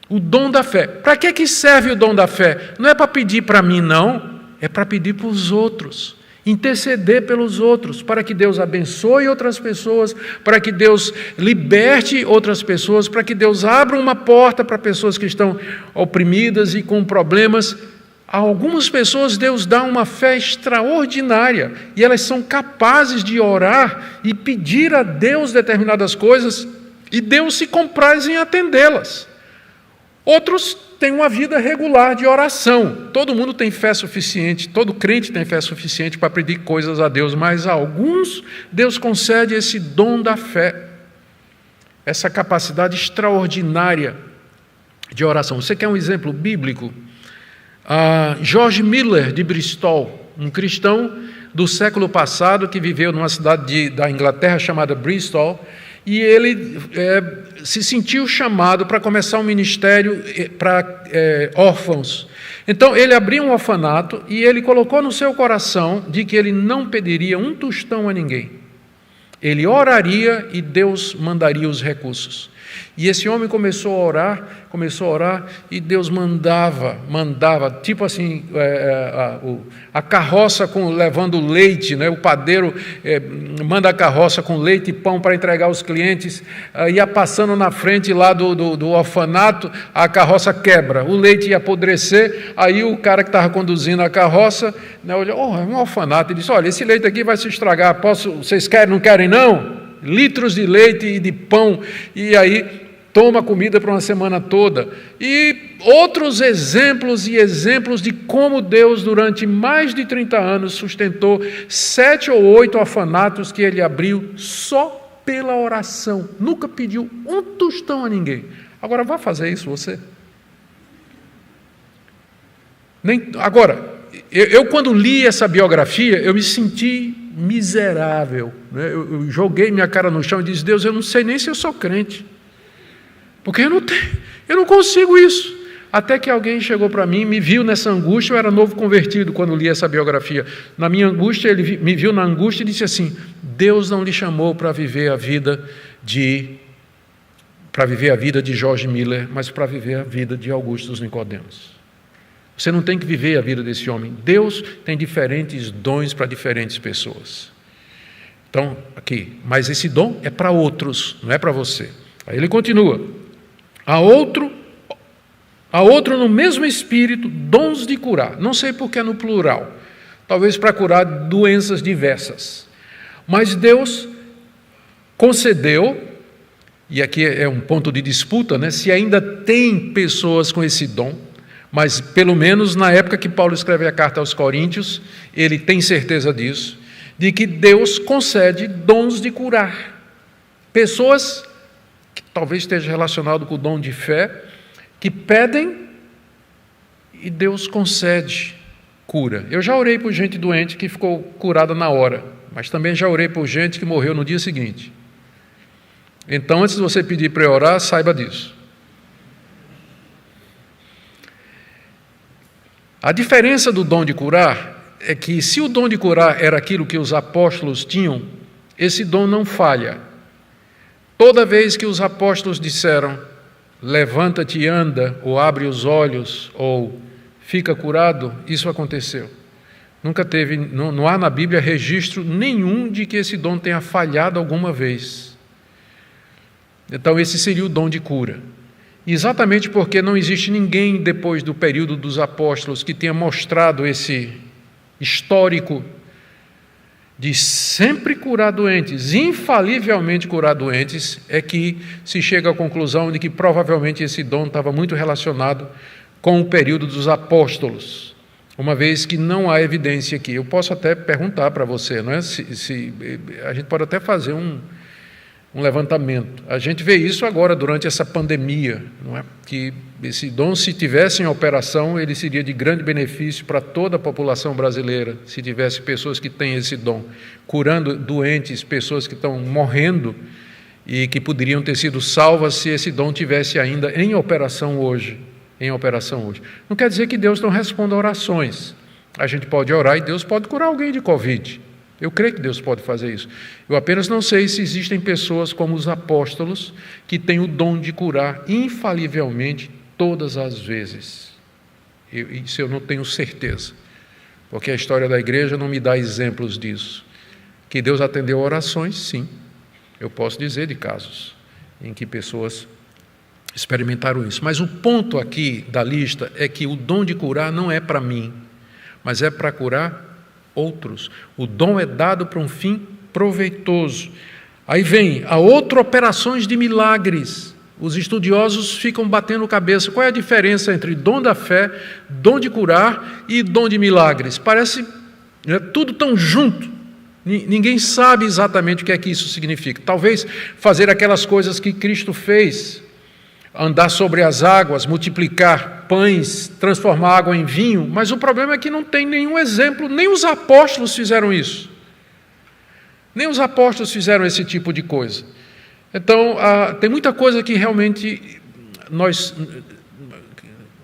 O dom da fé. Para que serve o dom da fé? Não é para pedir para mim, não. É para pedir para os outros, interceder pelos outros, para que Deus abençoe outras pessoas, para que Deus liberte outras pessoas, para que Deus abra uma porta para pessoas que estão oprimidas e com problemas. A algumas pessoas Deus dá uma fé extraordinária, e elas são capazes de orar e pedir a Deus determinadas coisas, e Deus se compraz em atendê-las. Outros têm uma vida regular de oração. Todo mundo tem fé suficiente, todo crente tem fé suficiente para pedir coisas a Deus, mas a alguns Deus concede esse dom da fé, essa capacidade extraordinária de oração. Você quer um exemplo bíblico? George Miller, de Bristol, um cristão do século passado que viveu numa cidade da Inglaterra chamada Bristol, e ele se sentiu chamado para começar um ministério para órfãos. Então, ele abriu um orfanato e ele colocou no seu coração de que ele não pediria um tostão a ninguém. Ele oraria e Deus mandaria os recursos. E esse homem começou a orar, e Deus mandava, tipo assim, a carroça levando leite, né? O padeiro manda a carroça com leite e pão para entregar aos clientes, ia passando na frente lá do orfanato, a carroça quebra, o leite ia apodrecer, aí o cara que estava conduzindo a carroça, né, olhou, é um orfanato, ele disse, olha, esse leite aqui vai se estragar, vocês querem, não querem não? Litros de leite e de pão, e aí toma comida para uma semana toda. E outros exemplos e exemplos de como Deus, durante mais de 30 anos, sustentou 7 ou 8 orfanatos que ele abriu só pela oração. Nunca pediu um tostão a ninguém. Agora, vá fazer isso você? Agora, eu quando li essa biografia, eu me senti miserável. Né? Eu joguei minha cara no chão e disse: Deus, eu não sei nem se eu sou crente. Porque eu não consigo isso. Até que alguém chegou para mim, me viu nessa angústia. Eu era novo convertido quando li essa biografia. Na minha angústia, ele me viu na angústia e disse assim: Deus não lhe chamou para viver a vida de George Miller, mas para viver a vida de Augustus Nicodemos. Você não tem que viver a vida desse homem. Deus tem diferentes dons para diferentes pessoas. Então, aqui, mas esse dom é para outros, não é para você. Aí ele continua: há outro no mesmo espírito, dons de curar. Não sei porque é no plural. Talvez para curar doenças diversas. Mas Deus concedeu, e aqui é um ponto de disputa, né? Se ainda tem pessoas com esse dom, mas pelo menos na época que Paulo escreve a carta aos Coríntios, ele tem certeza disso, de que Deus concede dons de curar. Pessoas que talvez esteja relacionado com o dom de fé, que pedem e Deus concede cura. Eu já orei por gente doente que ficou curada na hora, mas também já orei por gente que morreu no dia seguinte. Então, antes de você pedir para eu orar, saiba disso. A diferença do dom de curar é que, se o dom de curar era aquilo que os apóstolos tinham, esse dom não falha. Toda vez que os apóstolos disseram: levanta-te e anda, ou abre os olhos, ou fica curado, isso aconteceu. Não há na Bíblia registro nenhum de que esse dom tenha falhado alguma vez. Então, esse seria o dom de cura. Exatamente porque não existe ninguém depois do período dos apóstolos que tenha mostrado esse histórico de sempre curar doentes, infalivelmente curar doentes, é que se chega à conclusão de que provavelmente esse dom estava muito relacionado com o período dos apóstolos, uma vez que não há evidência aqui. Eu posso até perguntar para você, não é? Se a gente pode até fazer um levantamento. A gente vê isso agora durante essa pandemia, não é? Que esse dom, se tivesse em operação, ele seria de grande benefício para toda a população brasileira, se tivesse pessoas que têm esse dom, curando doentes, pessoas que estão morrendo e que poderiam ter sido salvas se esse dom tivesse ainda em operação hoje. Não quer dizer que Deus não responda a orações. A gente pode orar e Deus pode curar alguém de Covid. Eu creio que Deus pode fazer isso. Eu apenas não sei se existem pessoas como os apóstolos que têm o dom de curar infalivelmente todas as vezes. Isso eu não tenho certeza, porque a história da igreja não me dá exemplos disso. Que Deus atendeu orações, sim. Eu posso dizer de casos em que pessoas experimentaram isso. Mas o ponto aqui da lista é que o dom de curar não é para mim, mas é para curar outros. O dom é dado para um fim proveitoso. Aí vem a outra, operações de milagres. Os estudiosos ficam batendo cabeça. Qual é a diferença entre dom da fé, dom de curar e dom de milagres? Parece tudo tão junto. Ninguém sabe exatamente o que é que isso significa. Talvez fazer aquelas coisas que Cristo fez, andar sobre as águas, multiplicar pães, transformar água em vinho, mas o problema é que não tem nenhum exemplo, nem os apóstolos fizeram isso. Nem os apóstolos fizeram esse tipo de coisa. Então, tem muita coisa que realmente nós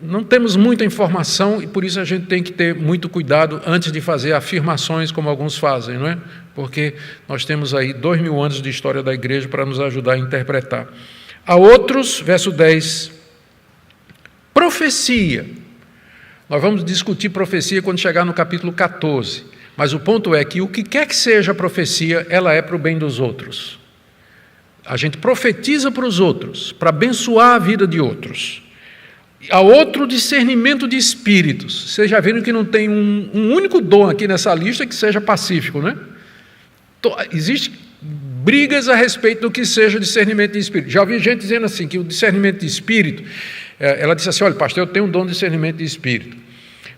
não temos muita informação e por isso a gente tem que ter muito cuidado antes de fazer afirmações como alguns fazem, não é? Porque nós temos aí 2000 anos de história da igreja para nos ajudar a interpretar. Há outros, verso 10, profecia. Nós vamos discutir profecia quando chegar no capítulo 14, mas o ponto é que o que quer que seja profecia, ela é para o bem dos outros. A gente profetiza para os outros, para abençoar a vida de outros. Há outro, discernimento de espíritos. Vocês já viram que não tem um único dom aqui nessa lista que seja pacífico, né? Existe brigas a respeito do que seja discernimento de espírito. Já ouvi gente dizendo assim, que o discernimento de espírito, ela disse assim, olha, pastor, eu tenho um dom de discernimento de espírito.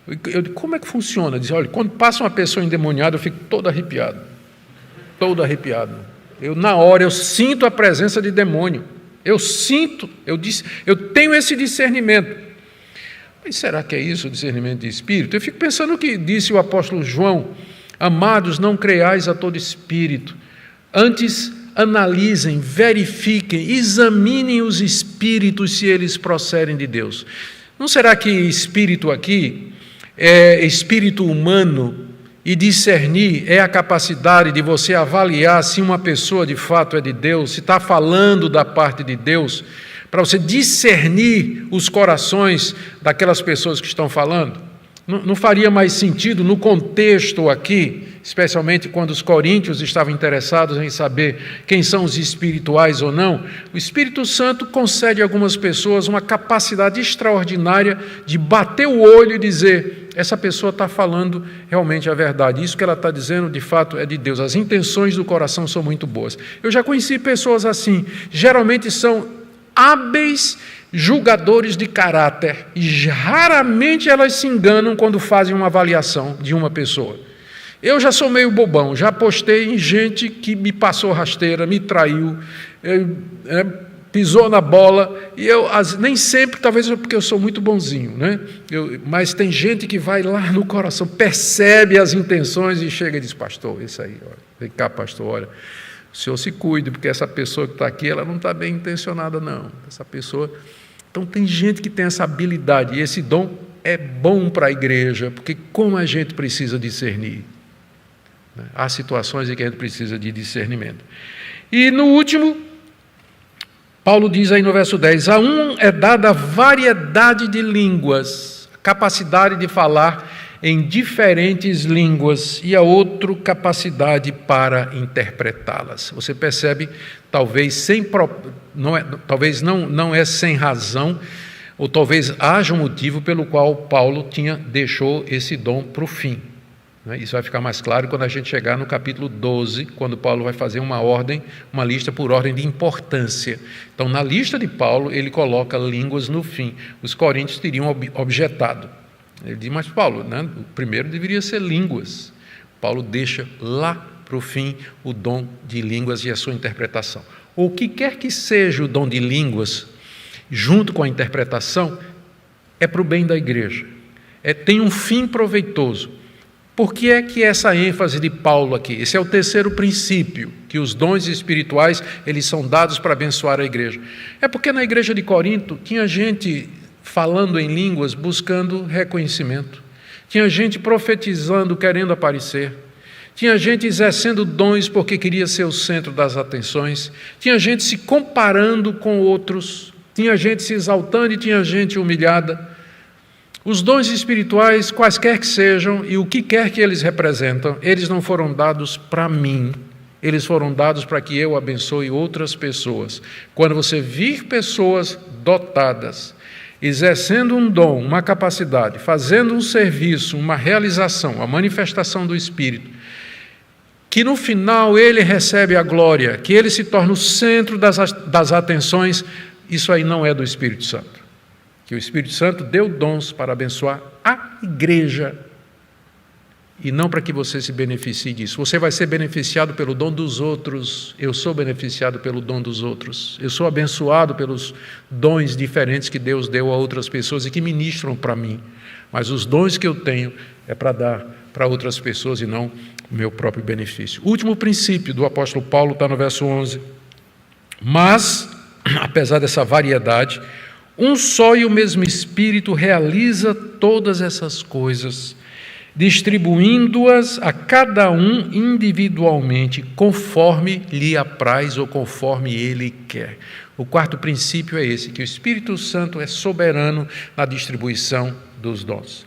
Eu digo, como é que funciona? Diz, olha, quando passa uma pessoa endemoniada, eu fico todo arrepiado. Todo arrepiado. Na hora, eu sinto a presença de demônio. Eu tenho esse discernimento. Mas será que é isso, o discernimento de espírito? Eu fico pensando no que disse o apóstolo João, amados, não creiais a todo espírito, antes analisem, verifiquem, examinem os espíritos se eles procedem de Deus. Não será que espírito aqui é espírito humano e discernir é a capacidade de você avaliar se uma pessoa de fato é de Deus, se está falando da parte de Deus, para você discernir os corações daquelas pessoas que estão falando? Não faria mais sentido no contexto aqui, especialmente quando os coríntios estavam interessados em saber quem são os espirituais ou não? O Espírito Santo concede a algumas pessoas uma capacidade extraordinária de bater o olho e dizer, essa pessoa está falando realmente a verdade, isso que ela está dizendo de fato é de Deus, as intenções do coração são muito boas. Eu já conheci pessoas assim, geralmente são hábeis julgadores de caráter, e raramente elas se enganam quando fazem uma avaliação de uma pessoa. Eu já sou meio bobão, já apostei em gente que me passou rasteira, me traiu, pisou na bola, e nem sempre, talvez porque eu sou muito bonzinho, né? Mas tem gente que vai lá no coração, percebe as intenções e chega e diz, pastor, isso aí, olha, vem cá, pastor, olha, o senhor se cuide, porque essa pessoa que está aqui, ela não está bem intencionada, não. Essa pessoa... Então, tem gente que tem essa habilidade, e esse dom é bom para a igreja, porque como a gente precisa discernir, né? Há situações em que a gente precisa de discernimento. E no último, Paulo diz aí no verso 10, a um é dada variedade de línguas, capacidade de falar em diferentes línguas, e a outro capacidade para interpretá-las. Você percebe, talvez não é sem razão, ou talvez haja um motivo pelo qual Paulo deixou esse dom para o fim. Isso vai ficar mais claro quando a gente chegar no capítulo 12, quando Paulo vai fazer uma lista por ordem de importância. Então, na lista de Paulo, ele coloca línguas no fim. Os coríntios teriam objetado. Ele diz, mas Paulo, né, o primeiro deveria ser línguas. Paulo deixa lá para o fim o dom de línguas e a sua interpretação. O que quer que seja o dom de línguas, junto com a interpretação, é para o bem da igreja. Tem um fim proveitoso. Por que é que essa ênfase de Paulo aqui? Esse é o terceiro princípio, que os dons espirituais eles são dados para abençoar a igreja. É porque na igreja de Corinto tinha gente falando em línguas, buscando reconhecimento. Tinha gente profetizando, querendo aparecer. Tinha gente exercendo dons porque queria ser o centro das atenções. Tinha gente se comparando com outros. Tinha gente se exaltando e tinha gente humilhada. Os dons espirituais, quaisquer que sejam, e o que quer que eles representam, eles não foram dados para mim. Eles foram dados para que eu abençoe outras pessoas. Quando você vir pessoas dotadas, exercendo um dom, uma capacidade, fazendo um serviço, uma realização, a manifestação do Espírito, que no final ele recebe a glória, que ele se torna o centro das atenções, isso aí não é do Espírito Santo. Que o Espírito Santo deu dons para abençoar a igreja, e não para que você se beneficie disso. Você vai ser beneficiado pelo dom dos outros. Eu sou beneficiado pelo dom dos outros. Eu sou abençoado pelos dons diferentes que Deus deu a outras pessoas e que ministram para mim. Mas os dons que eu tenho é para dar para outras pessoas e não o meu próprio benefício. O último princípio do apóstolo Paulo está no verso 11. Mas, apesar dessa variedade, um só e o mesmo Espírito realiza todas essas coisas, distribuindo-as a cada um individualmente, conforme lhe apraz ou conforme ele quer. O quarto princípio é esse, que o Espírito Santo é soberano na distribuição dos dons.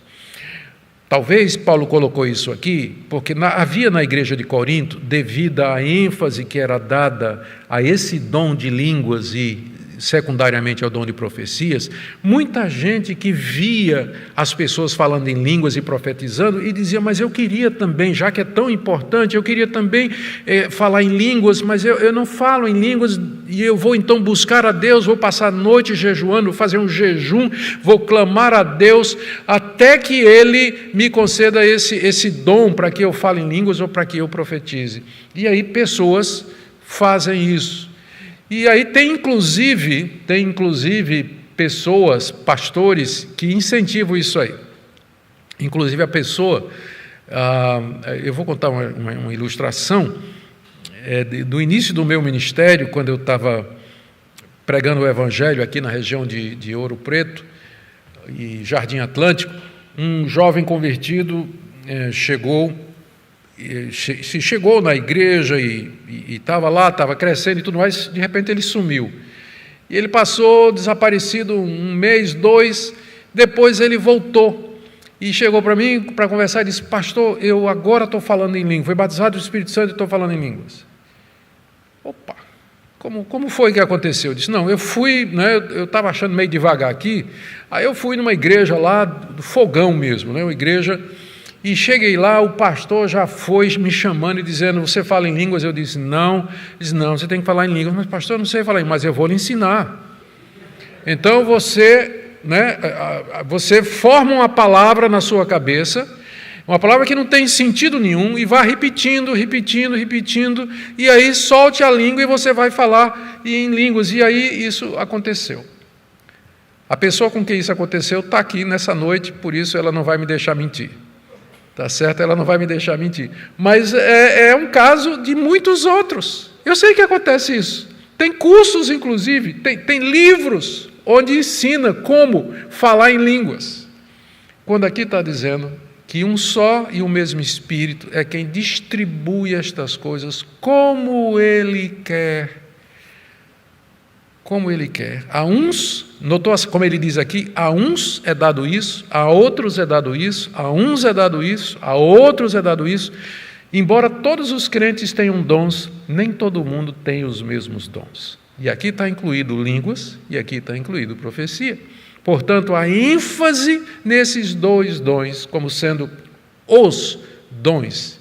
Talvez Paulo colocou isso aqui, porque havia na igreja de Corinto, devido à ênfase que era dada a esse dom de línguas e secundariamente ao dom de profecias, muita gente que via as pessoas falando em línguas e profetizando e dizia, mas eu queria também, já que é tão importante, eu queria também falar em línguas, mas eu não falo em línguas e eu vou então buscar a Deus, vou passar a noite jejuando, vou fazer um jejum, vou clamar a Deus até que Ele me conceda esse dom para que eu fale em línguas ou para que eu profetize. E aí pessoas fazem isso. E aí tem inclusive pessoas, pastores, que incentivam isso aí. Inclusive a pessoa, eu vou contar uma ilustração do início do meu ministério, quando eu estava pregando o Evangelho aqui na região de Ouro Preto e Jardim Atlântico. Um jovem convertido chegou na igreja e estava lá, estava crescendo e tudo mais, de repente ele sumiu. E ele passou desaparecido 1 mês, 2, depois ele voltou e chegou para mim para conversar e disse, pastor, eu agora estou falando em língua, fui batizado do Espírito Santo e estou falando em línguas. Opa, como foi que aconteceu? Eu disse, não, eu fui, eu estava achando meio devagar aqui, aí eu fui numa igreja lá, do fogão mesmo, uma igreja. E cheguei lá, o pastor já foi me chamando e dizendo, você fala em línguas? Eu disse, não. Ele disse, não, você tem que falar em línguas. Mas pastor, eu não sei falar em línguas, mas eu vou lhe ensinar. Então você forma uma palavra na sua cabeça, uma palavra que não tem sentido nenhum, e vá repetindo, e aí solte a língua e você vai falar em línguas. E aí isso aconteceu. A pessoa com quem isso aconteceu está aqui nessa noite, por isso ela não vai me deixar mentir. Tá certo? Ela não vai me deixar mentir. Mas é um caso de muitos outros. Eu sei que acontece isso. Tem cursos, inclusive, tem livros onde ensina como falar em línguas. Quando aqui está dizendo que um só e o mesmo Espírito é quem distribui estas coisas como Ele quer. Como Ele quer. A uns, notou como ele diz aqui, a uns é dado isso, a outros é dado isso, a uns é dado isso, a outros é dado isso. Embora todos os crentes tenham dons, nem todo mundo tem os mesmos dons. E aqui está incluído línguas e aqui está incluído profecia. Portanto, a ênfase nesses 2 dons, como sendo os dons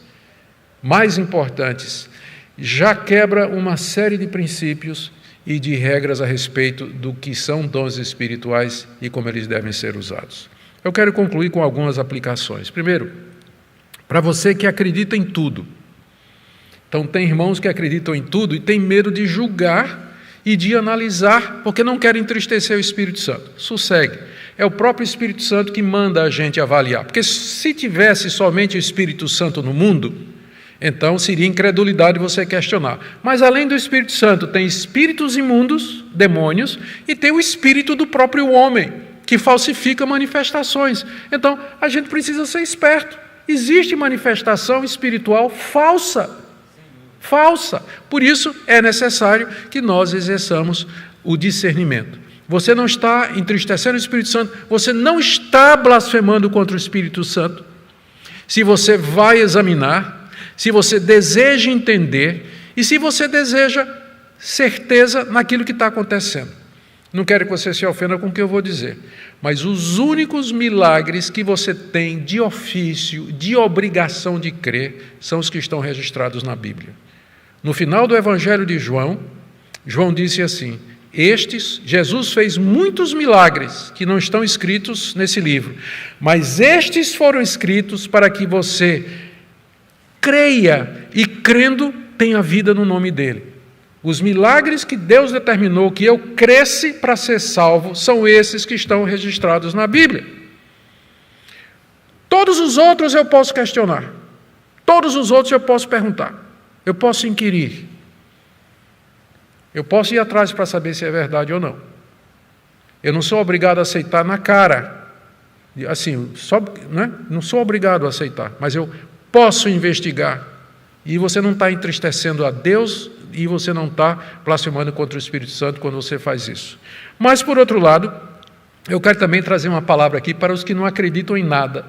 mais importantes, já quebra uma série de princípios e de regras a respeito do que são dons espirituais e como eles devem ser usados. Eu quero concluir com algumas aplicações. Primeiro, para você que acredita em tudo. Então, tem irmãos que acreditam em tudo e têm medo de julgar e de analisar, porque não querem entristecer o Espírito Santo. Sossegue. É o próprio Espírito Santo que manda a gente avaliar. Porque se tivesse somente o Espírito Santo no mundo, então seria incredulidade você questionar. Mas além do Espírito Santo, tem espíritos imundos, demônios, e tem o espírito do próprio homem, que falsifica manifestações. Então, a gente precisa ser esperto. Existe manifestação espiritual falsa. Por isso, é necessário que nós exerçamos o discernimento. Você não está entristecendo o Espírito Santo, você não está blasfemando contra o Espírito Santo. Se você vai examinar, se você deseja entender e se você deseja certeza naquilo que está acontecendo. Não quero que você se ofenda com o que eu vou dizer, mas os únicos milagres que você tem de ofício, de obrigação de crer, são os que estão registrados na Bíblia. No final do Evangelho de João, João disse assim, Jesus fez muitos milagres que não estão escritos nesse livro, mas estes foram escritos para que você creia e, crendo, tenha vida no nome dele. Os milagres que Deus determinou que eu cresce para ser salvo são esses que estão registrados na Bíblia. Todos os outros eu posso questionar. Todos os outros eu posso perguntar. Eu posso inquirir. Eu posso ir atrás para saber se é verdade ou não. Eu não sou obrigado a aceitar na cara. Assim, não sou obrigado a aceitar, mas eu posso investigar, e você não está entristecendo a Deus e você não está blasfemando contra o Espírito Santo quando você faz isso. Mas, por outro lado, eu quero também trazer uma palavra aqui para os que não acreditam em nada.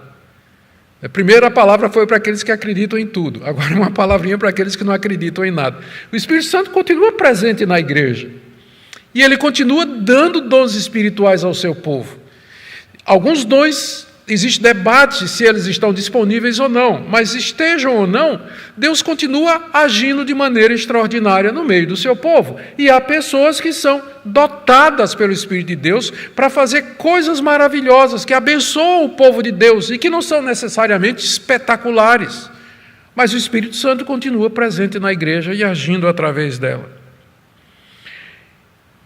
A primeira palavra foi para aqueles que acreditam em tudo, agora uma palavrinha para aqueles que não acreditam em nada. O Espírito Santo continua presente na igreja, E Ele continua dando dons espirituais ao seu povo. Alguns dons, existe debate se eles estão disponíveis ou não, mas estejam ou não, Deus continua agindo de maneira extraordinária no meio do seu povo. E há pessoas que são dotadas pelo Espírito de Deus para fazer coisas maravilhosas, que abençoam o povo de Deus e que não são necessariamente espetaculares. Mas o Espírito Santo continua presente na igreja e agindo através dela.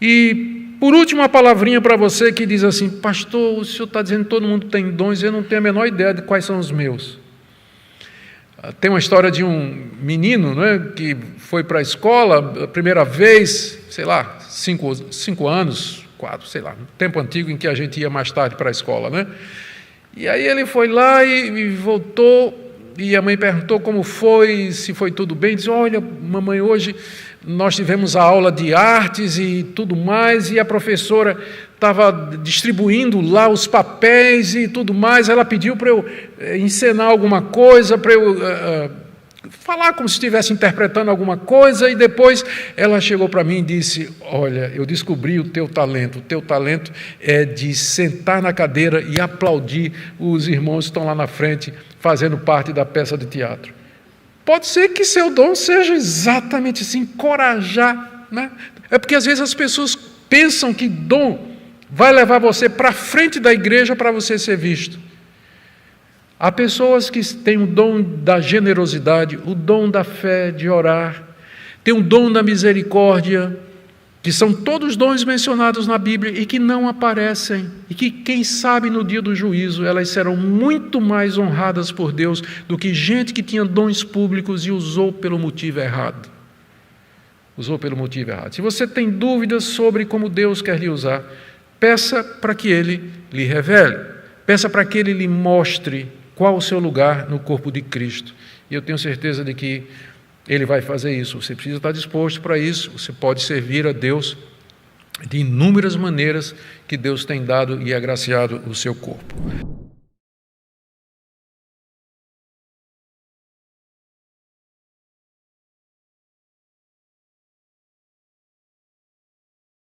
E, por último, uma palavrinha para você que diz assim: pastor, o senhor está dizendo que todo mundo tem dons, eu não tenho a menor ideia de quais são os meus. Tem uma história de um menino, que foi para a escola a primeira vez, 5 anos, 4, um tempo antigo em que a gente ia mais tarde para a escola, E aí ele foi lá e voltou, e a mãe perguntou como foi, se foi tudo bem. Disse: olha, mamãe, hoje nós tivemos a aula de artes e tudo mais, e a professora estava distribuindo lá os papéis e tudo mais. Ela pediu para eu encenar alguma coisa, para eu falar como se estivesse interpretando alguma coisa, e depois ela chegou para mim e disse: olha, eu descobri o teu talento é de sentar na cadeira e aplaudir os irmãos que estão lá na frente fazendo parte da peça de teatro. Pode ser que seu dom seja exatamente assim, encorajar, É porque às vezes as pessoas pensam que dom vai levar você para a frente da igreja para você ser visto. Há pessoas que têm o dom da generosidade, o dom da fé, de orar, tem o dom da misericórdia, que são todos dons mencionados na Bíblia e que não aparecem, e que, quem sabe, no dia do juízo, elas serão muito mais honradas por Deus do que gente que tinha dons públicos e usou pelo motivo errado. Se você tem dúvidas sobre como Deus quer lhe usar, peça para que Ele lhe revele, peça para que Ele lhe mostre qual o seu lugar no corpo de Cristo. E eu tenho certeza de que Ele vai fazer isso. Você precisa estar disposto para isso. Você pode servir a Deus de inúmeras maneiras que Deus tem dado e agraciado o seu corpo.